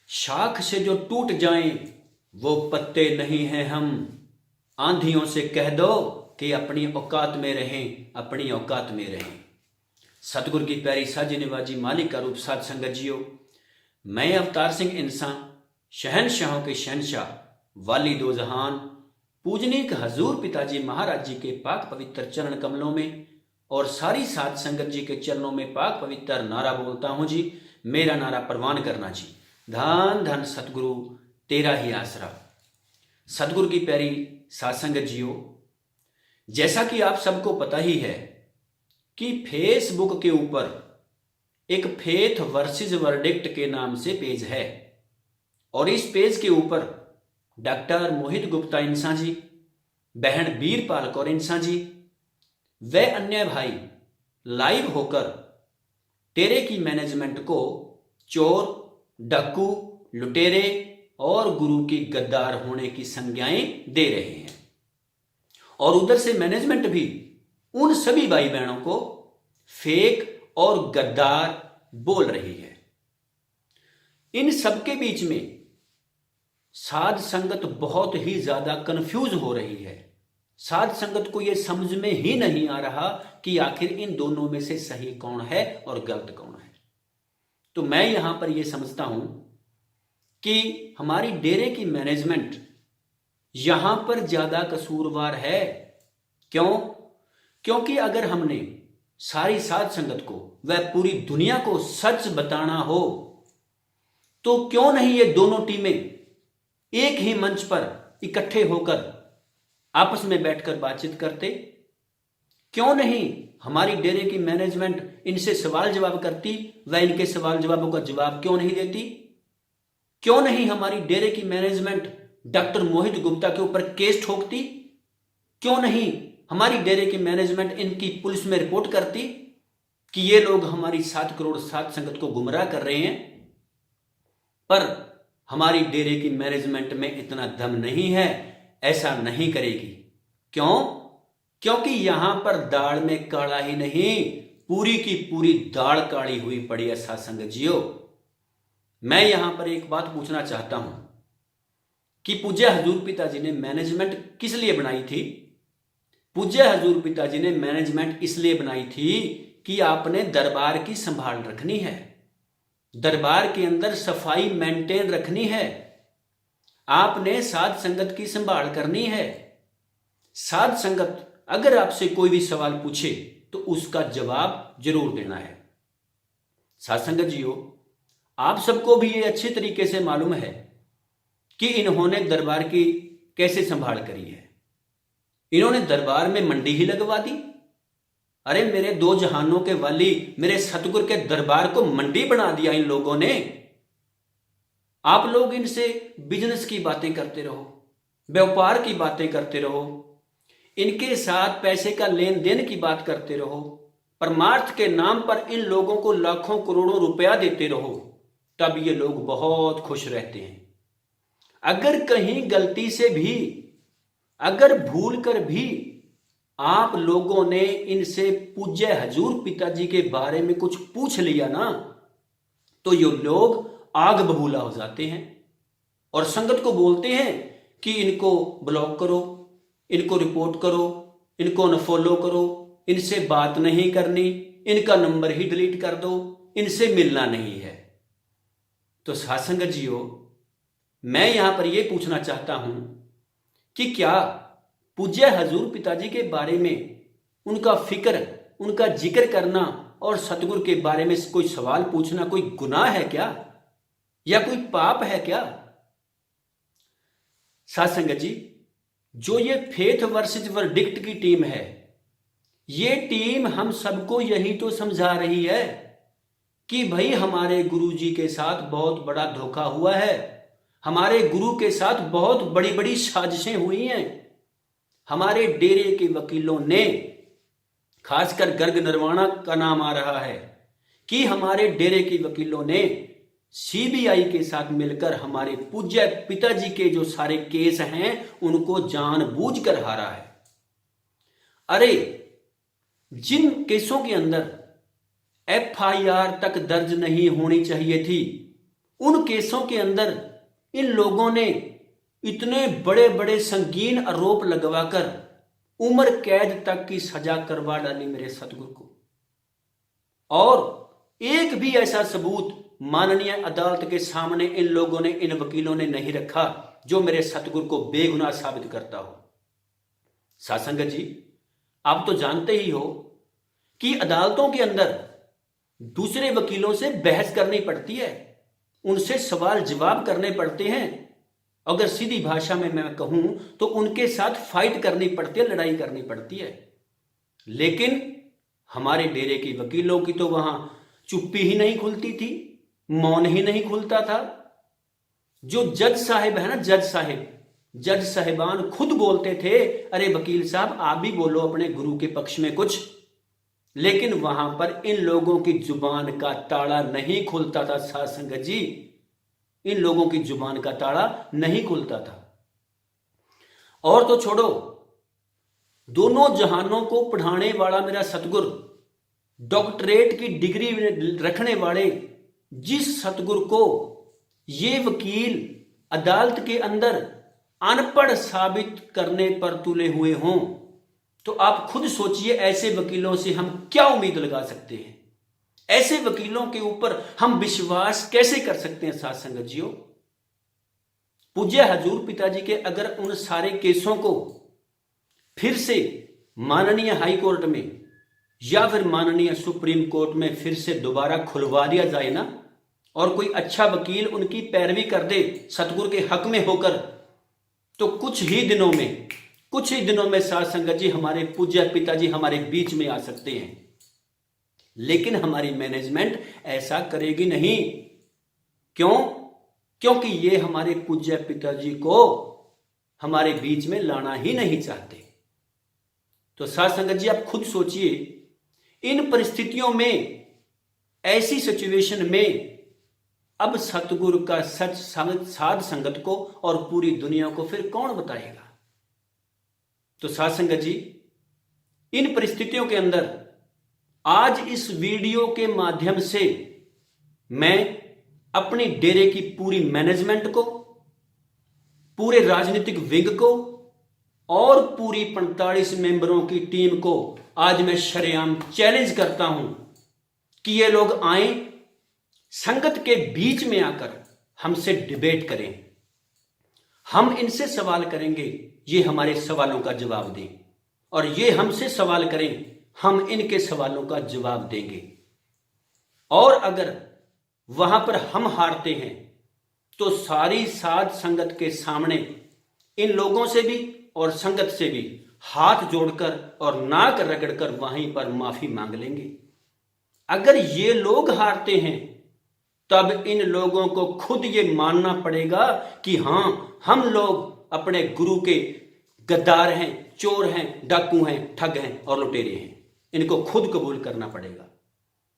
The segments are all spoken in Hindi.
शाख से जो टूट जाएं वो पत्ते नहीं हैं हम। आंधियों से कह दो कि अपनी औकात में रहें, अपनी औकात में रहें। सतगुर की प्यारी साजी निवाजी मालिक का रूप साध संगत जियो। मैं अवतार सिंह इंसान, शहनशाहों के शहनशाह, वाली दो जहान, पूजनीक हजूर पिताजी महाराज जी के पाक पवित्र चरण कमलों में और सारी साध संगत जी के चरणों में पाक पवित्र नारा बोलता हूं जी। मेरा नारा परवान करना जी। धन धन सतगुरु तेरा ही आसरा। सतगुरु की प्यारी साध संगत जियो, जैसा कि आप सबको पता ही है कि फेसबुक के ऊपर एक फेथ वर्सेस वर्डिक्ट के नाम से पेज है और इस पेज के ऊपर डॉक्टर मोहित गुप्ता इंसा जी, बहन बीरपाल कौर इंसा जी व अन्य भाई लाइव होकर टेरे की मैनेजमेंट को चोर, डाकू, लुटेरे और गुरु की गद्दार होने की संज्ञाएं दे रहे हैं और उधर से मैनेजमेंट भी उन सभी भाई बहनों को फेक और गद्दार बोल रही है। इन सबके बीच में साध संगत बहुत ही ज्यादा कंफ्यूज हो रही है। साध संगत को यह समझ में ही नहीं आ रहा कि आखिर इन दोनों में से सही कौन है और गलत कौन है। तो मैं यहां पर यह समझता हूं कि हमारी डेरे की मैनेजमेंट यहां पर ज्यादा कसूरवार है। क्यों? क्योंकि अगर हमने सारी साध संगत को व पूरी दुनिया को सच बताना हो तो क्यों नहीं ये दोनों टीमें एक ही मंच पर इकट्ठे होकर आपस में बैठकर बातचीत करते? क्यों नहीं हमारी डेरे की मैनेजमेंट इनसे सवाल जवाब करती व इनके सवाल जवाबों का जवाब क्यों नहीं देती? क्यों नहीं हमारी डेरे की मैनेजमेंट डॉक्टर मोहित गुप्ता के ऊपर केस ठोकती? क्यों नहीं हमारी डेरे की मैनेजमेंट इनकी पुलिस में रिपोर्ट करती कि ये लोग हमारी 7 करोड़ साध संगत को गुमराह कर रहे हैं? पर हमारी डेरे की मैनेजमेंट में इतना दम नहीं है, ऐसा नहीं करेगी। क्यों? क्योंकि यहां पर दाल में काला ही नहीं, पूरी की पूरी दाल काली हुई पड़ी है साध संगत जियो। मैं यहां पर एक बात पूछना चाहता हूं कि पूज्य हजूर पिताजी ने मैनेजमेंट किस लिए बनाई थी? पूज्य हजूर पिताजी ने मैनेजमेंट इसलिए बनाई थी कि आपने दरबार की संभाल रखनी है, दरबार के अंदर सफाई मेंटेन रखनी है, आपने साध संगत की संभाल करनी है। साध संगत अगर आपसे कोई भी सवाल पूछे तो उसका जवाब जरूर देना है। साध संगत जियो, आप सबको भी ये अच्छी तरीके से मालूम है कि इन्होंने दरबार की कैसे संभाल करी है। इन्होंने दरबार में मंडी ही लगवा दी। अरे मेरे दो जहानों के वाली, मेरे सतगुर के दरबार को मंडी बना दिया इन लोगों ने। आप लोग इनसे बिजनेस की बातें करते रहो, व्यापार की बातें करते रहो, इनके साथ पैसे का लेन देन की बात करते रहो, परमार्थ के नाम पर इन लोगों को लाखों करोड़ों रुपया देते रहो, तब ये लोग बहुत खुश रहते हैं। अगर कहीं गलती से भी, अगर भूल कर भी आप लोगों ने इनसे पूज्य हजूर पिताजी के बारे में कुछ पूछ लिया ना, तो ये लोग आग बबूला हो जाते हैं और संगत को बोलते हैं कि इनको ब्लॉक करो, इनको रिपोर्ट करो, इनको अनफॉलो करो, इनसे बात नहीं करनी, इनका नंबर ही डिलीट कर दो, इनसे मिलना नहीं है। तो साध संगत जियो, मैं यहां पर यह पूछना चाहता हूं कि क्या पूज्य हजूर पिताजी के बारे में उनका फिक्र, उनका जिक्र करना और सतगुरु के बारे में कोई सवाल पूछना कोई गुनाह है क्या, या कोई पाप है क्या? साध संगत जी, जो ये फेथ वर्सेस वर्डिक्ट की टीम है, ये टीम हम सबको यही तो समझा रही है कि भाई हमारे गुरु जी के साथ बहुत बड़ा धोखा हुआ है, हमारे गुरु के साथ बहुत बड़ी बड़ी साजिशें हुई हैं। हमारे डेरे के वकीलों ने, खासकर गर्ग नरवाणा का नाम आ रहा है कि हमारे डेरे के वकीलों ने सीबीआई के साथ मिलकर हमारे पूज्य पिताजी के जो सारे केस हैं उनको जानबूझकर हारा है। अरे जिन केसों के अंदर एफआईआर तक दर्ज नहीं होनी चाहिए थी, उन केसों के अंदर इन लोगों ने इतने बड़े बड़े संगीन आरोप लगवाकर उम्र कैद तक की सजा करवा डाली मेरे सतगुरु को। और एक भी ऐसा सबूत माननीय अदालत के सामने इन लोगों ने, इन वकीलों ने नहीं रखा जो मेरे सतगुरु को बेगुनाह साबित करता हो। साध संगत जी, आप तो जानते ही हो कि अदालतों के अंदर दूसरे वकीलों से बहस करनी पड़ती है, उनसे सवाल जवाब करने पड़ते हैं। अगर सीधी भाषा में मैं कहूं तो उनके साथ फाइट करनी पड़ती है, लड़ाई करनी पड़ती है। लेकिन हमारे डेरे के वकीलों की तो वहां चुप्पी ही नहीं खुलती थी, मौन ही नहीं खुलता था। जो जज साहिब है ना, जज साहिबान खुद बोलते थे, अरे वकील साहब आप भी बोलो अपने गुरु के पक्ष में कुछ। लेकिन वहां पर इन लोगों की जुबान का ताला नहीं खुलता था। साध संगत जी, इन लोगों की जुबान का ताला नहीं खुलता था। और तो छोड़ो, दोनों जहानों को पढ़ाने वाला मेरा सतगुरु, डॉक्टरेट की डिग्री रखने वाले जिस सतगुरु को ये वकील अदालत के अंदर अनपढ़ साबित करने पर तुले हुए हों, तो आप खुद सोचिए ऐसे वकीलों से हम क्या उम्मीद लगा सकते हैं? ऐसे वकीलों के ऊपर हम विश्वास कैसे कर सकते हैं? साथ संगत जियो, पूज्य हजूर पिताजी के अगर उन सारे केसों को फिर से माननीय हाई कोर्ट में या फिर माननीय सुप्रीम कोर्ट में फिर से दोबारा खुलवा दिया जाए ना, और कोई अच्छा वकील उनकी पैरवी कर दे सतगुरु के हक में होकर, तो कुछ ही दिनों में साध संगत जी हमारे पूज्य पिताजी हमारे बीच में आ सकते हैं। लेकिन हमारी मैनेजमेंट ऐसा करेगी नहीं। क्यों? क्योंकि ये हमारे पूज्य पिताजी को हमारे बीच में लाना ही नहीं चाहते। तो साध संगत जी आप खुद सोचिए, इन परिस्थितियों में, ऐसी सिचुएशन में अब सतगुरु का सच साध संगत को और पूरी दुनिया को फिर कौन बताएगा? तो साध संगत जी, इन परिस्थितियों के अंदर आज इस वीडियो के माध्यम से मैं अपनी डेरे की पूरी मैनेजमेंट को, पूरे राजनीतिक विंग को और पूरी 45 मेंबरों की टीम को आज मैं शरेआम चैलेंज करता हूं कि ये लोग आए, संगत के बीच में आकर हमसे डिबेट करें। हम इनसे सवाल करेंगे, ये हमारे सवालों का जवाब दें, और ये हमसे सवाल करें, हम इनके सवालों का जवाब देंगे। और अगर वहां पर हम हारते हैं तो सारी साध संगत के सामने इन लोगों से भी और संगत से भी हाथ जोड़कर और नाक रगड़कर वहीं पर माफी मांग लेंगे। अगर ये लोग हारते हैं तब इन लोगों को खुद ये मानना पड़ेगा कि हां, हम लोग अपने गुरु के गद्दार हैं, चोर हैं, डाकू हैं, ठग हैं और लुटेरे हैं। इनको खुद कबूल करना पड़ेगा।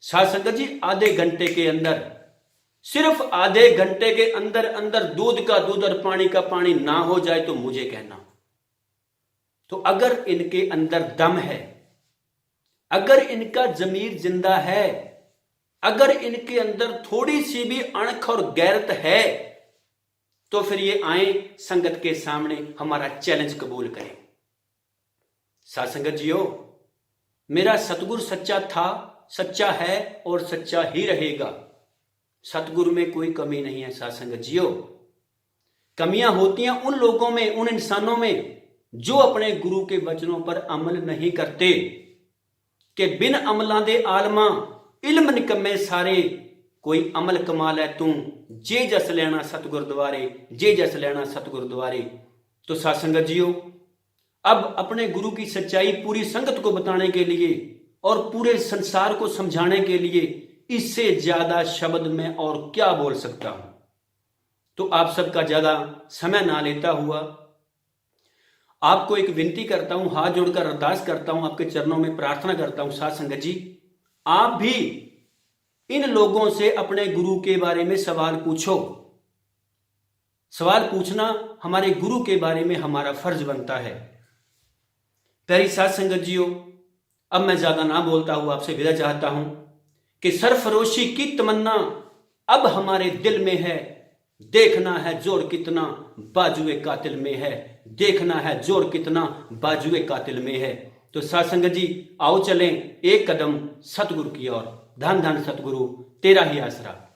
साध संगत जी, आधे घंटे के अंदर, सिर्फ आधे घंटे के अंदर अंदर दूध का दूध और पानी का पानी ना हो जाए तो मुझे कहना। तो अगर इनके अंदर दम है, अगर इनका जमीर जिंदा है, अगर इनके अंदर थोड़ी सी भी अणख और गैरत है, तो फिर ये आए संगत के सामने हमारा चैलेंज कबूल करें। साध संगत जियो, मेरा सतगुरु सच्चा था, सच्चा है और सच्चा ही रहेगा। सतगुरु में कोई कमी नहीं है। साध संगत जियो, कमियां होती हैं उन लोगों में, उन इंसानों में जो अपने गुरु के वचनों पर अमल नहीं करते, कि बिन अमलां दे आलमा इल्म निकम्मे सारे, कोई अमल कमा लै तू जे जस लेना सतगुर द्वारे, जे जस लेना सतगुर द्वारे। तो साध संगत जियो, अब अपने गुरु की सच्चाई पूरी संगत को बताने के लिए और पूरे संसार को समझाने के लिए इससे ज्यादा शब्द में और क्या बोल सकता हूं। तो आप सबका ज्यादा समय ना लेता हुआ आपको एक विनती करता हूं, हाथ जोड़कर अरदास करता हूं, आपके चरणों में प्रार्थना करता हूं। साध संगत जी, आप भी इन लोगों से अपने गुरु के बारे में सवाल पूछो। सवाल पूछना हमारे गुरु के बारे में हमारा फर्ज बनता है। प्यारी साध संगत जियो, अब मैं ज्यादा ना बोलता हुआ आपसे विदा चाहता हूं कि सरफरोशी की तमन्ना अब हमारे दिल में है, देखना है जोर कितना बाजुए कातिल में है, देखना है जोर कितना बाजुए कातिल में है। तो साथ संगत जी, आओ चलें एक कदम सतगुरु की ओर। धन धन सतगुरु, तेरा ही आसरा।